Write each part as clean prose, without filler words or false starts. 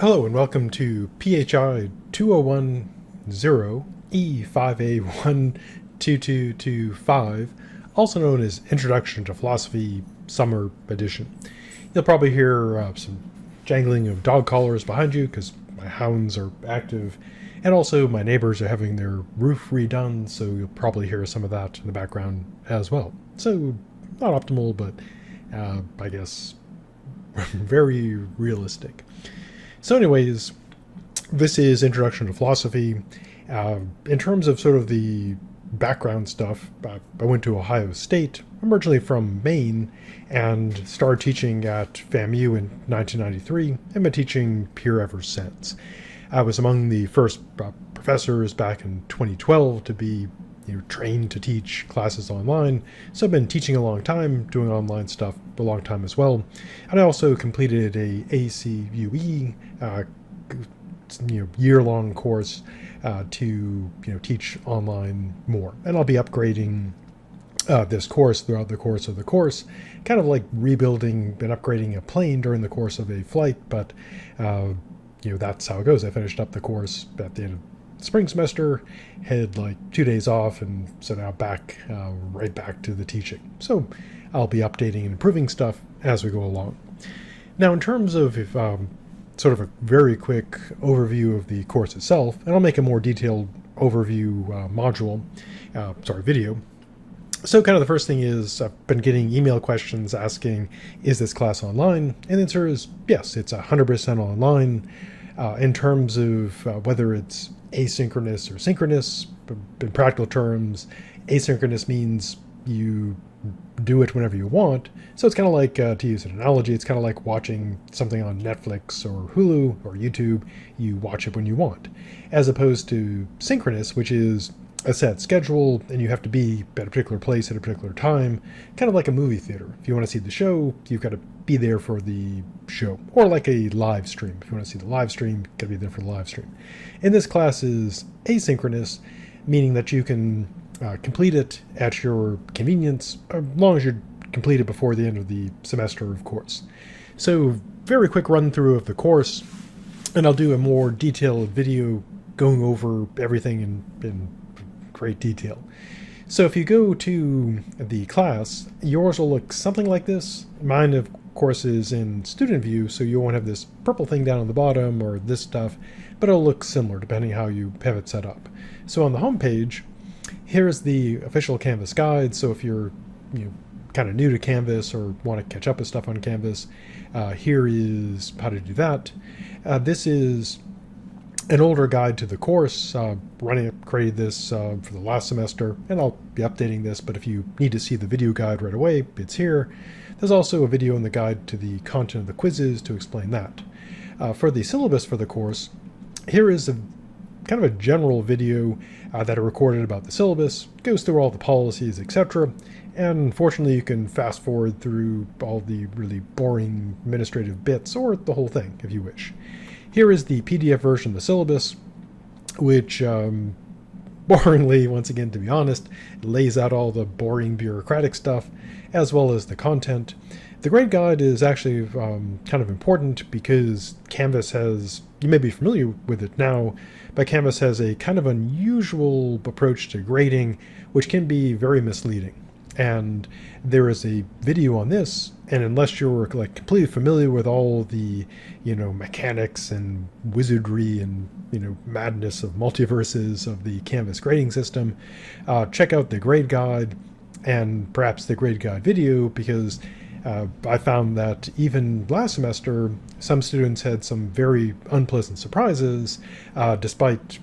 Hello and welcome to PHI 2010E5A12225, also known as Introduction to Philosophy Summer Edition. You'll probably hear some jangling of dog collars behind you because my hounds are active, and also my neighbors are having their roof redone, so you'll probably hear some of that in the background as well. So, not optimal, but I guess very realistic. So anyways, this is Introduction to Philosophy. In terms of sort of the background stuff, I went to Ohio State. I'm originally from Maine and started teaching at FAMU in 1993 and been teaching here ever since. I was among the first professors back in 2012 to be trained to teach classes online. So I've been teaching a long time, doing online stuff a long time as well. And I also completed a ACUE year-long course to teach online more. And I'll be upgrading this course throughout the course of the course, kind of like rebuilding and upgrading a plane during the course of a flight. But that's how it goes. I finished up the course at the end of spring semester, had like 2 days off, and so now right back to the teaching. So I'll be updating and improving stuff as we go along. Now, in terms of sort of a very quick overview of the course itself, and I'll make a more detailed overview video. So kind of the first thing is I've been getting email questions asking, is this class online? And the answer is yes, it's 100% online. In terms of whether it's asynchronous or synchronous, in practical terms, asynchronous means you do it whenever you want. So it's kind of like, to use an analogy, it's kind of like watching something on Netflix or Hulu or YouTube. You watch it when you want. As opposed to synchronous, which is a set schedule and you have to be at a particular place at a particular time, kind of like a movie theater. If you want to see the show, you've got to be there for the show, or like a live stream. If you want to see the live stream, you've got to be there for the live stream. And this class is asynchronous, meaning that you can complete it at your convenience, as long as you complete it before the end of the semester, of course. So very quick run through of the course, and I'll do a more detailed video going over everything in great detail. So if you go to the class, yours will look something like this. Mine, of course, is in student view, so you won't have this purple thing down on the bottom or this stuff, but it'll look similar depending how you have it set up. So on the home page, here's the official Canvas guide. So if you're kind of new to Canvas or want to catch up with stuff on Canvas, here is how to do that. This is an older guide to the course. Created this for the last semester, and I'll be updating this, but if you need to see the video guide right away, it's here. There's also a video in the guide to the content of the quizzes to explain that. For the syllabus for the course, here is a kind of a general video that I recorded about the syllabus, goes through all the policies, etc. And unfortunately, you can fast forward through all the really boring administrative bits, or the whole thing if you wish. Here is the PDF version of the syllabus, which boringly, once again, to be honest, lays out all the boring bureaucratic stuff, as well as the content. The grade guide is actually kind of important because Canvas has, you may be familiar with it now, but Canvas has a kind of unusual approach to grading, which can be very misleading. And there is a video on this, and unless you're like completely familiar with all the mechanics and wizardry and madness of multiverses of the Canvas grading system, check out the grade guide and perhaps the grade guide video, because I found that even last semester some students had some very unpleasant surprises, despite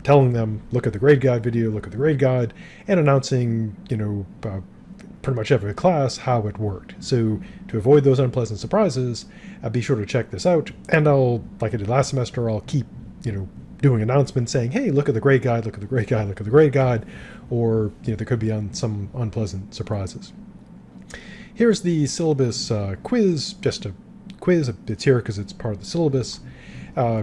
telling them, look at the grade guide video, look at the grade guide, and announcing, pretty much every class how it worked. So to avoid those unpleasant surprises, be sure to check this out. And I'll, like I did last semester, I'll keep, doing announcements saying, hey, look at the grade guide, look at the grade guide, look at the grade guide, or, there could be some unpleasant surprises. Here's the syllabus quiz, just a quiz. It's here because it's part of the syllabus.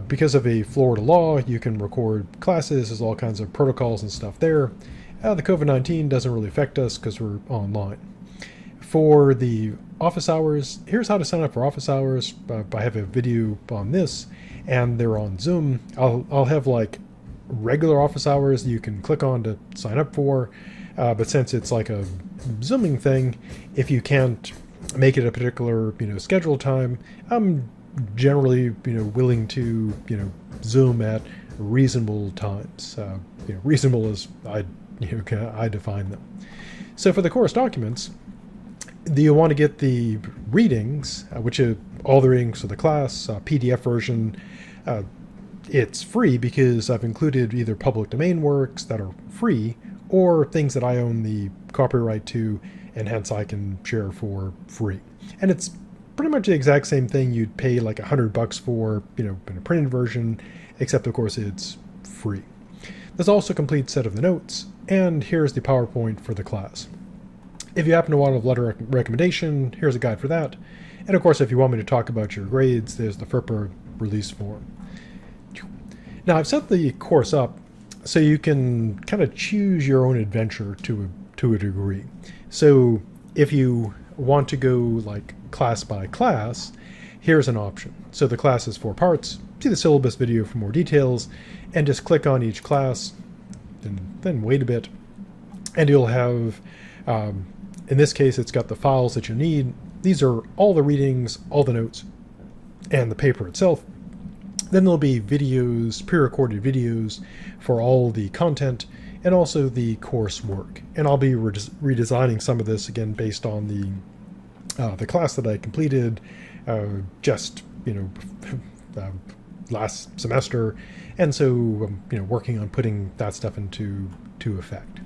Because of a Florida law, you can record classes. There's all kinds of protocols and stuff there. The COVID-19 doesn't really affect us because we're online. For the office hours, here's how to sign up for office hours. I have a video on this, and they're on Zoom. I'll have like regular office hours that you can click on to sign up for, but since it's like a Zooming thing, if you can't make it a particular scheduled time, I'm generally willing to Zoom at reasonable times. Reasonable as I define them. So for the course documents, you want to get the readings, which are all the readings for the class, PDF version. It's free because I've included either public domain works that are free or things that I own the copyright to, and hence I can share for free. And it's pretty much the exact same thing you'd pay like $100 for, in a printed version, except of course it's free. There's also a complete set of the notes, and here's the PowerPoint for the class. If you happen to want a letter of recommendation, here's a guide for that. And of course, if you want me to talk about your grades, there's the FERPA release form. Now I've set the course up so you can kind of choose your own adventure to a degree. So if you want to go like class by class, here's an option. So the class is 4 parts. See the syllabus video for more details, and just click on each class, and then wait a bit, and you'll have, in this case, it's got the files that you need. These are all the readings, all the notes, and the paper itself. Then there'll be videos, pre-recorded videos for all the content, and also the coursework. And I'll be redesigning some of this again based on the class that I completed just last semester, and so working on putting that stuff into effect.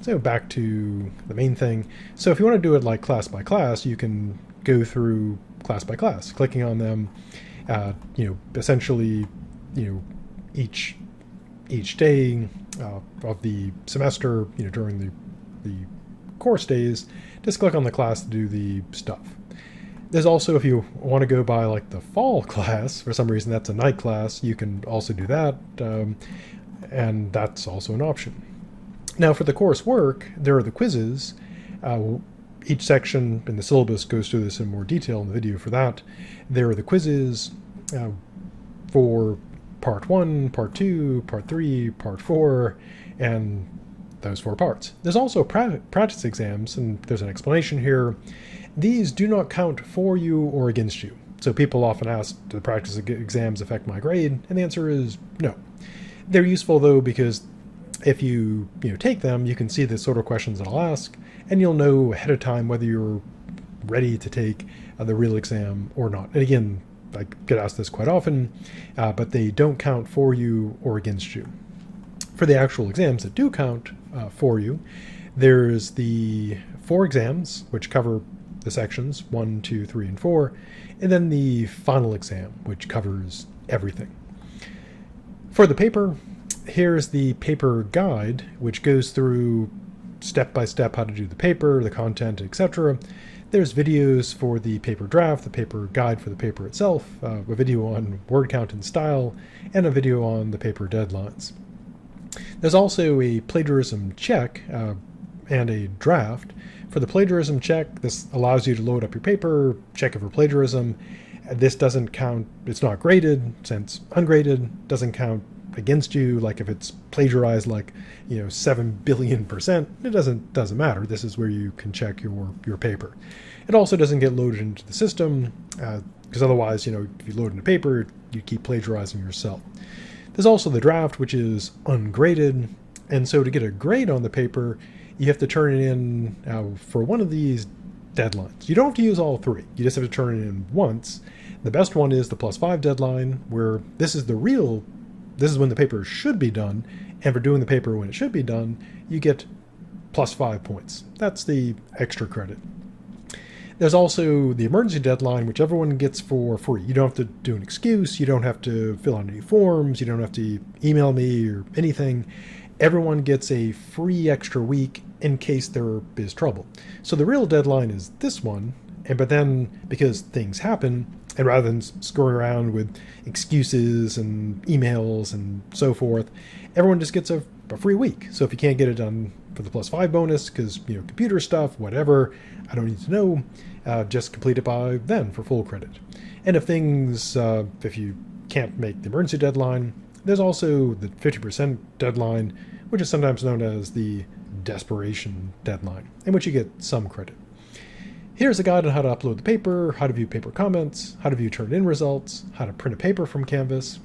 So back to the main thing. So if you want to do it like class by class, you can go through class by class, clicking on them. Essentially, each day of the semester, during the course days, just click on the class to do the stuff. There's also, if you want to go by like the fall class, for some reason that's a night class, you can also do that, and that's also an option. Now for the coursework, there are the quizzes. Each section in the syllabus goes through this in more detail in the video for that. There are the quizzes for part 1, part 2, part 3, part 4, and those 4 parts. There's also practice exams, and there's an explanation here. These do not count for you or against you. So people often ask, do the practice exams affect my grade? And the answer is no. They're useful though, because if you take them, you can see the sort of questions that I'll ask, and you'll know ahead of time whether you're ready to take the real exam or not. And again, I get asked this quite often, but they don't count for you or against you. For the actual exams that do count for you, there's the 4 exams, which cover the sections 1, 2, 3, and 4, and then the final exam, which covers everything. For the paper, here's the paper guide, which goes through step by step how to do the paper, the content, etc. There's videos for the paper draft, the paper guide for the paper itself, a video on word count and style, and a video on the paper deadlines. There's also a plagiarism check and a draft. For the plagiarism check, this allows you to load up your paper, check it for plagiarism. This doesn't count, it's not graded, since ungraded doesn't count against you. Like if it's plagiarized like 7 billion%, it doesn't matter. This is where you can check your paper. It also doesn't get loaded into the system, because otherwise, if you load into paper, you keep plagiarizing yourself. There's also the draft, which is ungraded, and so to get a grade on the paper, you have to turn it in for one of these deadlines. You don't have to use all 3. You just have to turn it in once. The best one is the +5 deadline, where this is when the paper should be done, and for doing the paper when it should be done, you get +5 points. That's the extra credit. There's also the emergency deadline, which everyone gets for free. You don't have to do an excuse, you don't have to fill out any forms, you don't have to email me or anything. Everyone gets a free extra week in case there is trouble. So the real deadline is this one, but then because things happen, and rather than screwing around with excuses and emails and so forth, everyone just gets a free week. So if you can't get it done for the +5 bonus because, computer stuff, whatever, I don't need to know. Just complete it by then for full credit. And if you can't make the emergency deadline, there's also the 50% deadline, which is sometimes known as the desperation deadline, in which you get some credit. Here's a guide on how to upload the paper, how to view paper comments, how to view turn-in results, how to print a paper from Canvas.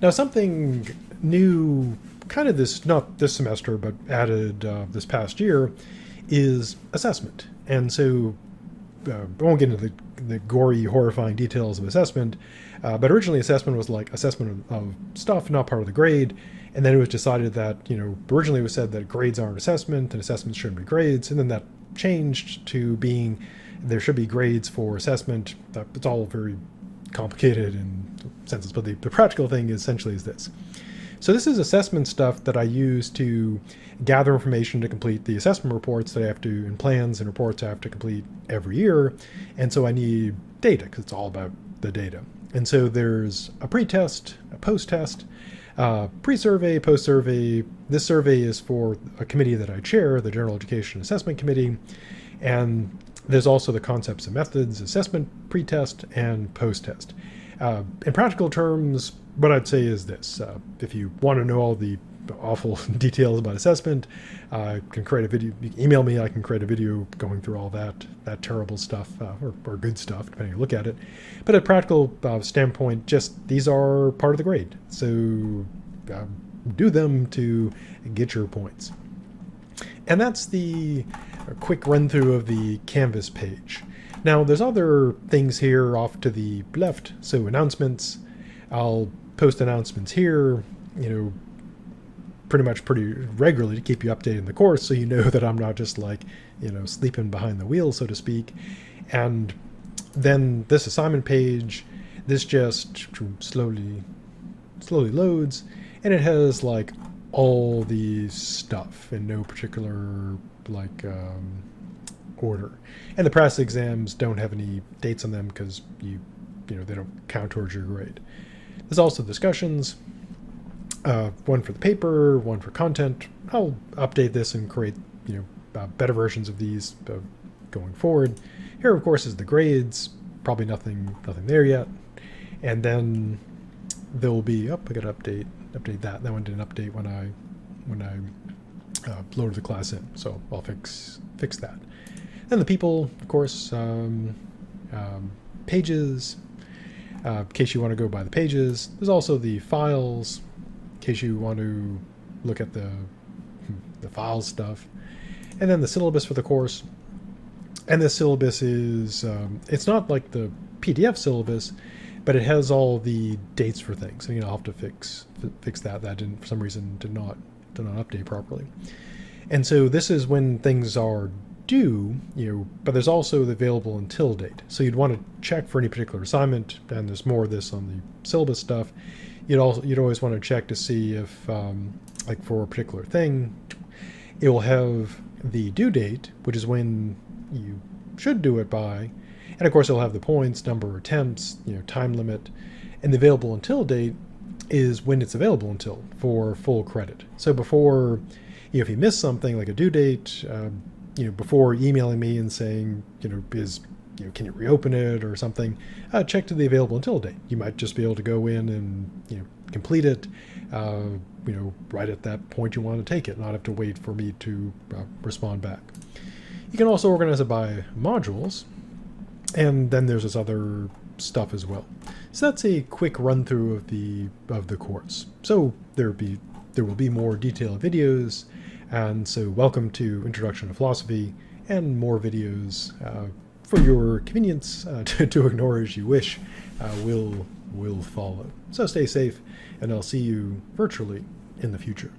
Now, something new, kind of not this semester, but added this past year, is assessment. And so I won't get into the gory, horrifying details of assessment, but originally assessment was like assessment of stuff, not part of the grade. And then it was decided that, originally it was said that grades aren't assessment and assessments shouldn't be grades. And then that changed to being there should be grades for assessment. It's all very complicated in senses, but the practical thing essentially is this. So this is assessment stuff that I use to gather information to complete the assessment reports that I have to, and plans and reports I have to complete every year. And so I need data because it's all about the data. And so there's a pre-test, a post-test, pre-survey, post-survey. This survey is for a committee that I chair, the General Education Assessment Committee. And there's also the concepts and methods, assessment, pre-test, and post-test. In practical terms, what I'd say is this. If you want to know all the awful details about assessment, I can create a video. You can email me, I can create a video going through all that terrible stuff, or good stuff, depending on how you look at it. But at a practical standpoint, just these are part of the grade. So do them to get your points. And that's the quick run through of the Canvas page. Now, there's other things here off to the left. So announcements, I'll post announcements here, pretty regularly to keep you updated in the course, so you know that I'm not just like, sleeping behind the wheel, so to speak. And then this assignment page, this just slowly loads, and it has like all the stuff in no particular order. And the practice exams don't have any dates on them because they don't count towards your grade. There's also discussions, one for the paper, one for content. I'll update this and create better versions of these going forward. Here, of course, is the grades. Probably nothing there yet. And then there will be I got to update that. That one didn't update when I loaded the class in, so I'll fix that. Then the people, of course, pages, in case you want to go by the pages. There's also the files, in case you want to look at the files stuff. And then the syllabus for the course. And this syllabus is, it's not like the PDF syllabus, but it has all the dates for things. And I'll have to fix that. That didn't, for some reason, did not update properly. And so this is when things are due, but there's also the available until date. So you'd want to check for any particular assignment, and there's more of this on the syllabus stuff. You'd always want to check to see if, like for a particular thing, it will have the due date, which is when you should do it by, and of course it'll have the points, number of attempts, time limit, and the available until date is when it's available until for full credit. So before, if you miss something like a due date, before emailing me and saying, can you reopen it or something, check to the available until date. You might just be able to go in and, complete it, right at that point you want to take it, not have to wait for me to respond back. You can also organize it by modules, and then there's this other stuff as well. So that's a quick run through of the course. So there will be more detailed videos, and so welcome to Introduction to Philosophy, and more videos for your convenience to ignore as you wish will follow. So stay safe, and I'll see you virtually in the future.